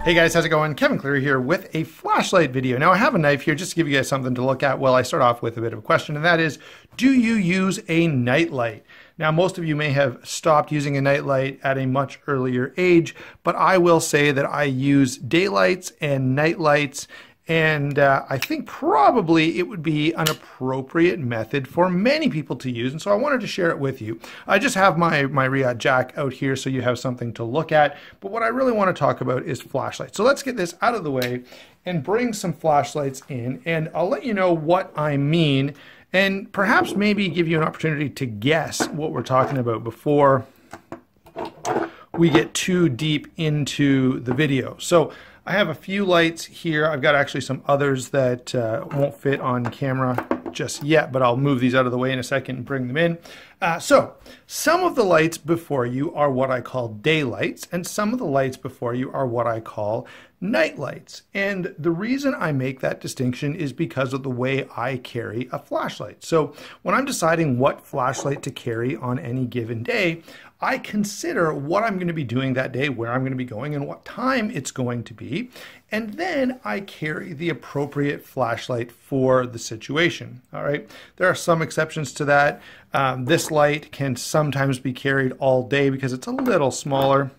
Hey guys, how's it going? Kevin Cleary here with a flashlight video. Now I have a knife here just to give you guys something to look at. Well, I start off with a bit of a question, and that is, do you use a nightlight? Now, most of you may have stopped using a nightlight at a much earlier age, but I will say that I use daylights and nightlights, and I think probably it would be an appropriate method for many people to use, and so I wanted to share it with you. I just have my Riyadh jack out here so you have something to look at, but what I really want to talk about is flashlights. So let's get this out of the way and bring some flashlights in, and I'll let you know what I mean, and perhaps maybe give you an opportunity to guess what we're talking about before we get too deep into the video. So I have a few lights here. I've got actually some others that won't fit on camera just yet, but I'll move these out of the way in a second and bring them in. So some of the lights before you are what I call daylights, and some of the lights before you are what I call night lights. And the reason I make that distinction is because of the way I carry a flashlight. So when I'm deciding what flashlight to carry on any given day, I consider what I'm going to be doing that day, where I'm going to be going, and what time it's going to be. And then I carry the appropriate flashlight for the situation. All right. There are some exceptions to that. This light can sometimes be carried all day because it's a little smaller.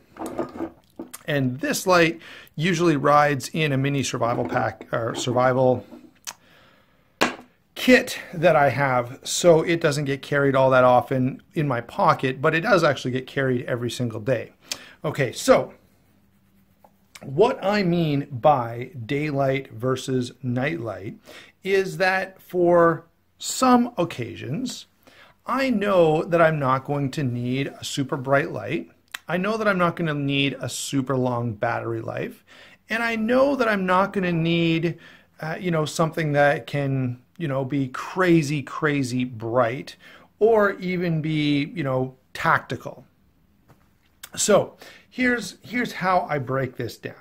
And this light usually rides in a mini survival pack or survival kit that I have, so it doesn't get carried all that often in my pocket, but it does actually get carried every single day. Okay, so what I mean by daylight versus nightlight is that for some occasions, I know that I'm not going to need a super bright light. I know that I'm not going to need a super long battery life, and I know that I'm not going to need something that can be crazy bright, or even be, tactical. So here's how I break this down.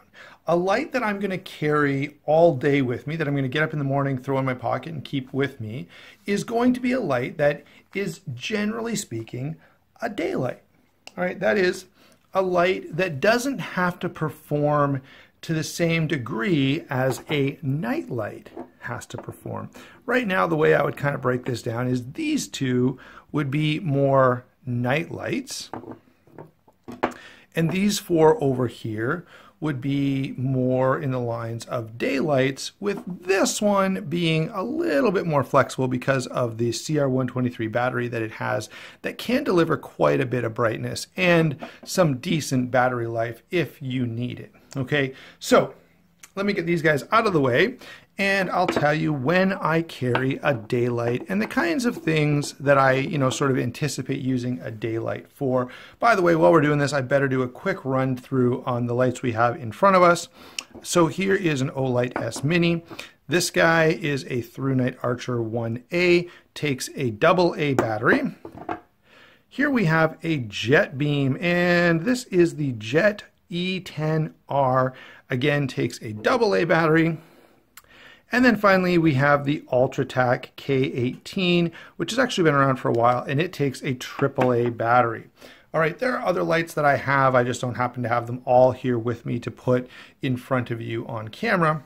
A light that I'm going to carry all day with me, that I'm going to get up in the morning, throw in my pocket, and keep with me, is going to be a light that is, generally speaking, a daylight. All right, that is a light that doesn't have to perform to the same degree as a night light has to perform. Right now, the way I would kind of break this down is these two would be more night lights, and these four over here would be more in the lines of daylights, with this one being a little bit more flexible because of the CR123 battery that it has, that can deliver quite a bit of brightness and some decent battery life if you need it. Okay, so let me get these guys out of the way, and I'll tell you when I carry a daylight and the kinds of things that I, sort of anticipate using a daylight for. By the way, while we're doing this, I better do a quick run through on the lights we have in front of us. So here is an Olight S Mini. This guy is a ThruNite Archer 1A, takes a AA battery. Here we have a Jet Beam, and this is the Jet E10R, again takes a AA battery. And then finally we have the UltraTac K18, which has actually been around for a while, and it takes a AAA battery. All right, there are other lights that I have, I just don't happen to have them all here with me to put in front of you on camera.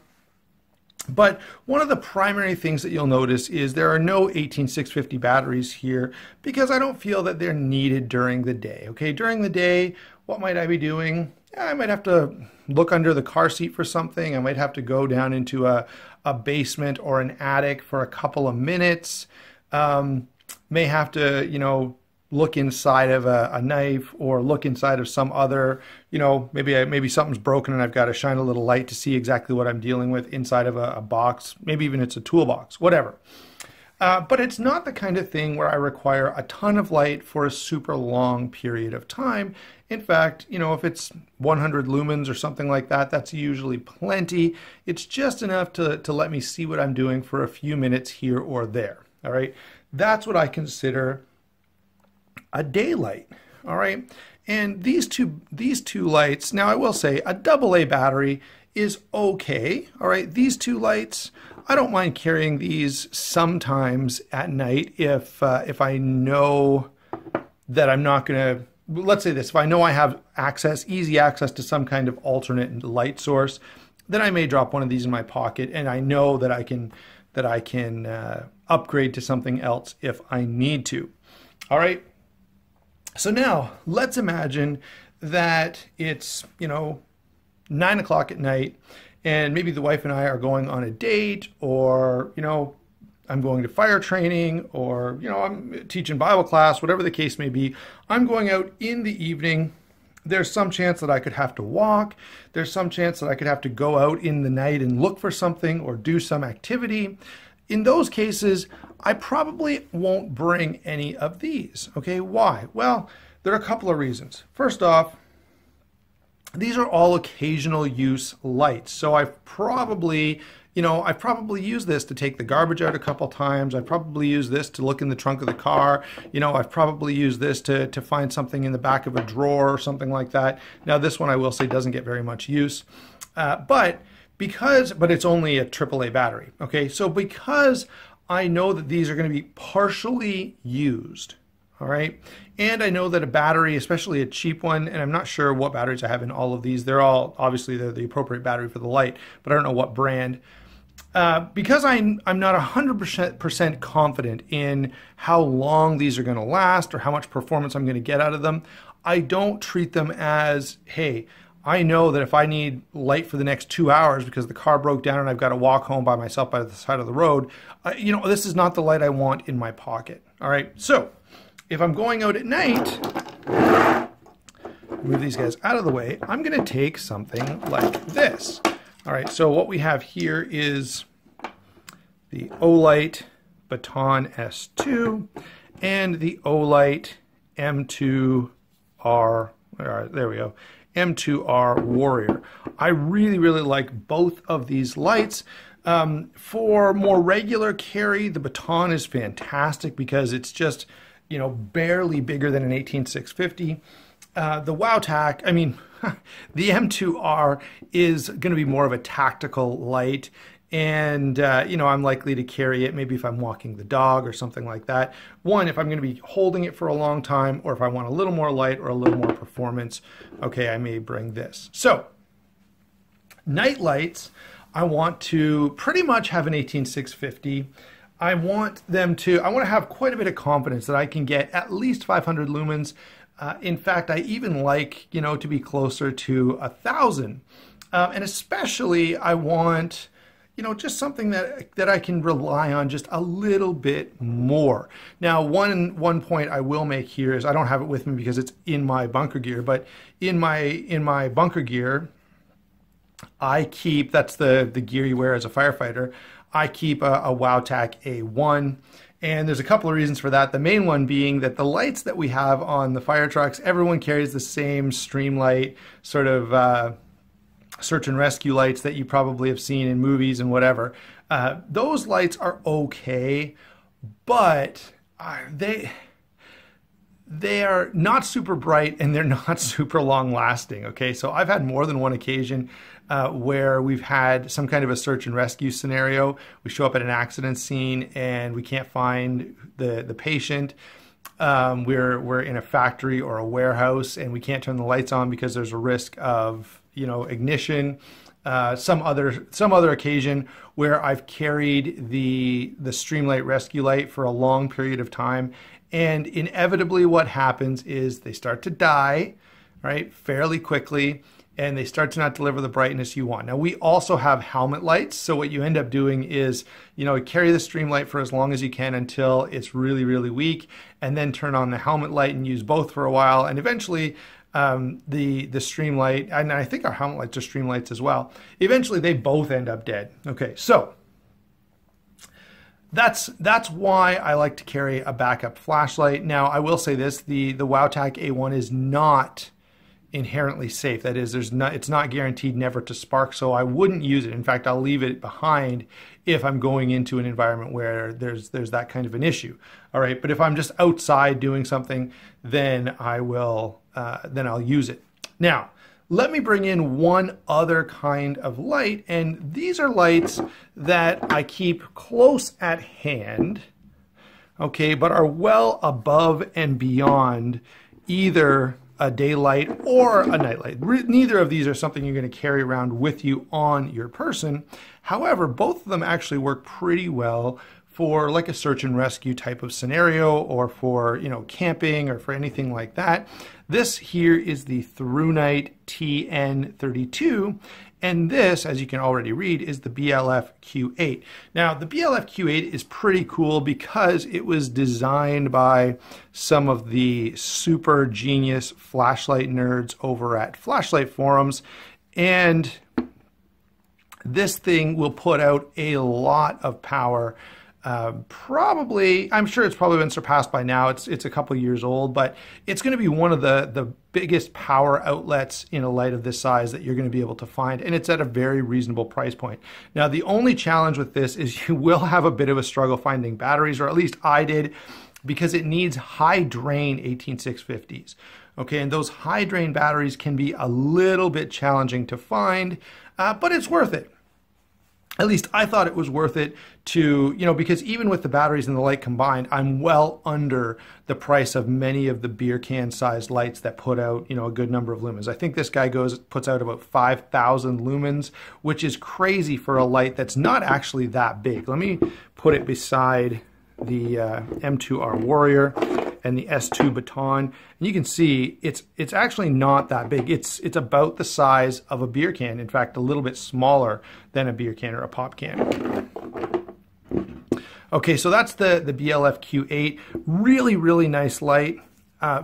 But one of the primary things that you'll notice is there are no 18650 batteries here, because I don't feel that they're needed during the day. Okay, during the day, what might I be doing? I might have to look under the car seat for something. I might have to go down into a basement or an attic for a couple of minutes. May have to, look inside of a knife, or look inside of some other, maybe something's broken and I've got to shine a little light to see exactly what I'm dealing with inside of a box. Maybe even it's a toolbox, whatever. But it's not the kind of thing where I require a ton of light for a super long period of time. In fact, if it's 100 lumens or something like that, that's usually plenty. It's just enough to let me see what I'm doing for a few minutes here or there. All right, that's what I consider a daylight. All right, and these two lights, now I will say a AA battery is okay. All right, these two lights, I don't mind carrying these sometimes at night if I know that I'm not going to let's say this, if I know I have easy access to some kind of alternate light source, then I may drop one of these in my pocket, and I know that I can upgrade to something else if I need to. All right. So now let's imagine that it's, 9 o'clock at night, and maybe the wife and I are going on a date, or, I'm going to fire training, or, I'm teaching Bible class, whatever the case may be. I'm going out in the evening. There's some chance that I could have to walk. There's some chance that I could have to go out in the night and look for something or do some activity. In those cases, I probably won't bring any of these. Okay, why? Well, there are a couple of reasons. First off, these are all occasional use lights. So I've probably used this to take the garbage out a couple times. I've probably used this to look in the trunk of the car. I've probably used this to find something in the back of a drawer or something like that. Now this one I will say doesn't get very much use, but it's only a AAA battery. Okay, so because I know that these are going to be partially used, all right, and I know that a battery, especially a cheap one, and I'm not sure what batteries I have in all of these. They're the appropriate battery for the light, but I don't know what brand. Because I'm not 100% confident in how long these are going to last or how much performance I'm going to get out of them, I don't treat them as, hey, I know that if I need light for the next 2 hours because the car broke down and I've got to walk home by myself by the side of the road, this is not the light I want in my pocket. All right, so if I'm going out at night, move these guys out of the way, I'm going to take something like this. All right, so what we have here is the Olight Baton S2 and the Olight M2R, there we go, M2R Warrior. I really, really like both of these lights. For more regular carry, the Baton is fantastic because it's just, barely bigger than an 18650. The WowTac, the M2R is going to be more of a tactical light, and I'm likely to carry it maybe if I'm walking the dog or something like that. One, if I'm going to be holding it for a long time, or if I want a little more light or a little more performance, okay, I may bring this. So, night lights, I want to pretty much have an 18650. I want to have quite a bit of confidence that I can get at least 500 lumens. In fact, I even like, to be closer to 1,000. And especially I want, just something that I can rely on just a little bit more. Now, one point I will make here is I don't have it with me because it's in my bunker gear, but in my bunker gear, I keep, that's the gear you wear as a firefighter, I keep a WowTac A1. And there's a couple of reasons for that. The main one being that the lights that we have on the fire trucks, everyone carries the same streamlight sort of search and rescue lights that you probably have seen in movies and whatever. Those lights are okay, but they are not super bright and they're not super long lasting. Okay, so I've had more than one occasion where we've had some kind of a search and rescue scenario. We show up at an accident scene and we can't find the patient. We're in a factory or a warehouse and we can't turn the lights on because there's a risk of ignition. Some other occasion where I've carried the Streamlight rescue light for a long period of time, and inevitably what happens is they start to die, right, fairly quickly, and they start to not deliver the brightness you want. Now, we also have helmet lights, so what you end up doing is, carry the Streamlight for as long as you can until it's really, really weak, and then turn on the helmet light and use both for a while, and eventually the Streamlight, and I think our helmet lights are Streamlights as well, eventually they both end up dead. Okay, so that's why I like to carry a backup flashlight. Now, I will say this, the WowTac A1 is not inherently safe. That is, it's not guaranteed never to spark, so I wouldn't use it. In fact, I'll leave it behind if I'm going into an environment where there's that kind of an issue. All right, but if I'm just outside doing something, then I'll use it. Now, let me bring in one other kind of light, and these are lights that I keep close at hand, okay, but are well above and beyond either a daylight or a nightlight. Neither of these are something you're going to carry around with you on your person. However, both of them actually work pretty well for like a search and rescue type of scenario, or for, you know, camping, or for anything like that. This here is the ThruNite TN32, and this, as you can already read, is the BLF Q8. Now, the BLF Q8 is pretty cool because it was designed by some of the super genius flashlight nerds over at Flashlight Forums, and this thing will put out a lot of power. Probably, I'm sure it's probably been surpassed by now. It's a couple years old, but it's going to be one of the biggest power outlets in a light of this size that you're going to be able to find, and it's at a very reasonable price point. Now, the only challenge with this is you will have a bit of a struggle finding batteries, or at least I did, because it needs high drain 18650s. Okay, and those high drain batteries can be a little bit challenging to find, but it's worth it. At least I thought it was worth it to, you know, because even with the batteries and the light combined, I'm well under the price of many of the beer can sized lights that put out, you know, a good number of lumens. I think this guy puts out about 5,000 lumens, which is crazy for a light that's not actually that big. Let me put it beside the M2R Warrior and the S2 Baton, and you can see it's actually not that big. It's about the size of a beer can. In fact, a little bit smaller than a beer can or a pop can. Okay, so that's the BLF Q8. Really, really nice light.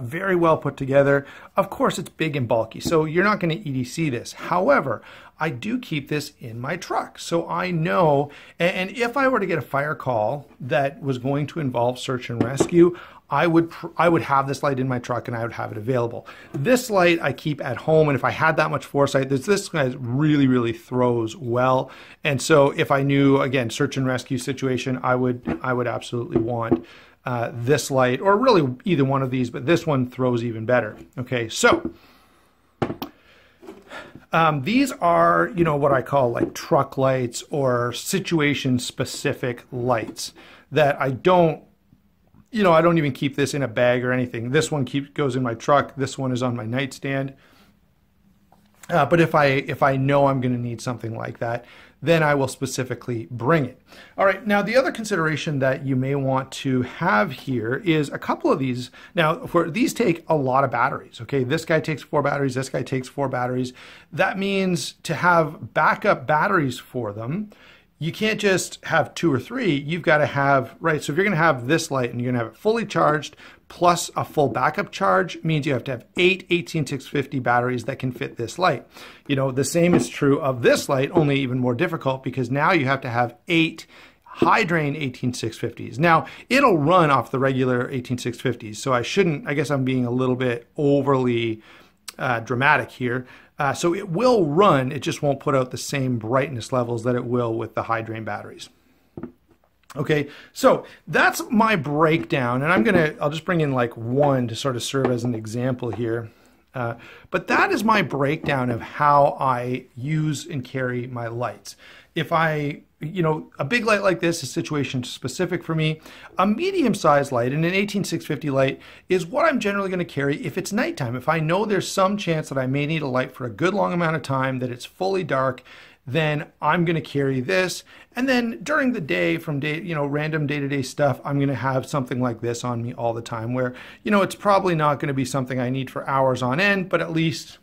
Very well put together. Of course, it's big and bulky, so you're not going to EDC this. However, I do keep this in my truck, so I know, and if I were to get a fire call that was going to involve search and rescue, I would have this light in my truck, and I would have it available. This light I keep at home, and if I had that much foresight, this guy really, really throws well. And so if I knew, again, search and rescue situation, I would absolutely want this light, or really either one of these, but this one throws even better. Okay, so these are, you know, what I call like truck lights or situation specific lights that I don't even keep this in a bag or anything. This one goes in my truck. This one is on my nightstand. But if I know I'm going to need something like that, then I will specifically bring it. All right, now the other consideration that you may want to have here is a couple of these. Now, these take a lot of batteries, okay? This guy takes 4 batteries, this guy takes 4 batteries. That means to have backup batteries for them, you can't just have 2 or 3, you've got to have, right, so if you're going to have this light and you're going to have it fully charged plus a full backup charge, means you have to have 8 18650 batteries that can fit this light. You know, the same is true of this light, only even more difficult, because now you have to have 8 high drain 18650s. Now, it'll run off the regular 18650s, so I guess I'm being a little bit overly dramatic here. So it will run, it just won't put out the same brightness levels that it will with the high drain batteries. Okay, so that's my breakdown, and I'll just bring in like one to sort of serve as an example here. But that is my breakdown of how I use and carry my lights. If a big light like this is situation specific for me. A medium-sized light and an 18650 light is what I'm generally going to carry if it's nighttime. If I know there's some chance that I may need a light for a good long amount of time, that it's fully dark, then I'm going to carry this. And then during the day, from random day-to-day stuff, I'm going to have something like this on me all the time, where, it's probably not going to be something I need for hours on end, but at least,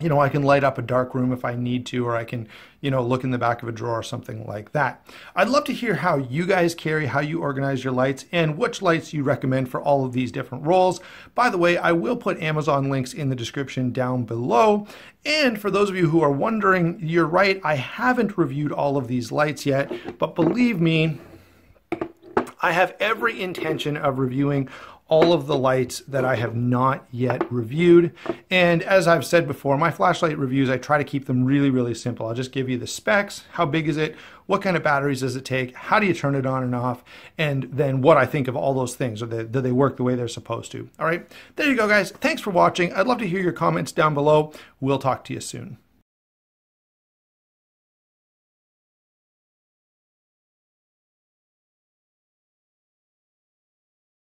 I can light up a dark room if I need to, or I can, look in the back of a drawer or something like that. I'd love to hear how you guys carry, how you organize your lights, and which lights you recommend for all of these different roles. By the way, I will put Amazon links in the description down below. And for those of you who are wondering, you're right, I haven't reviewed all of these lights yet, but believe me, I have every intention of reviewing all of the lights that I have not yet reviewed. And as I've said before, my flashlight reviews, I try to keep them really, really simple. I'll just give you the specs, how big is it, what kind of batteries does it take, how do you turn it on and off, and then what I think of all those things, or do they work the way they're supposed to. All right, there you go, guys. Thanks for watching. I'd love to hear your comments down below. We'll talk to you soon.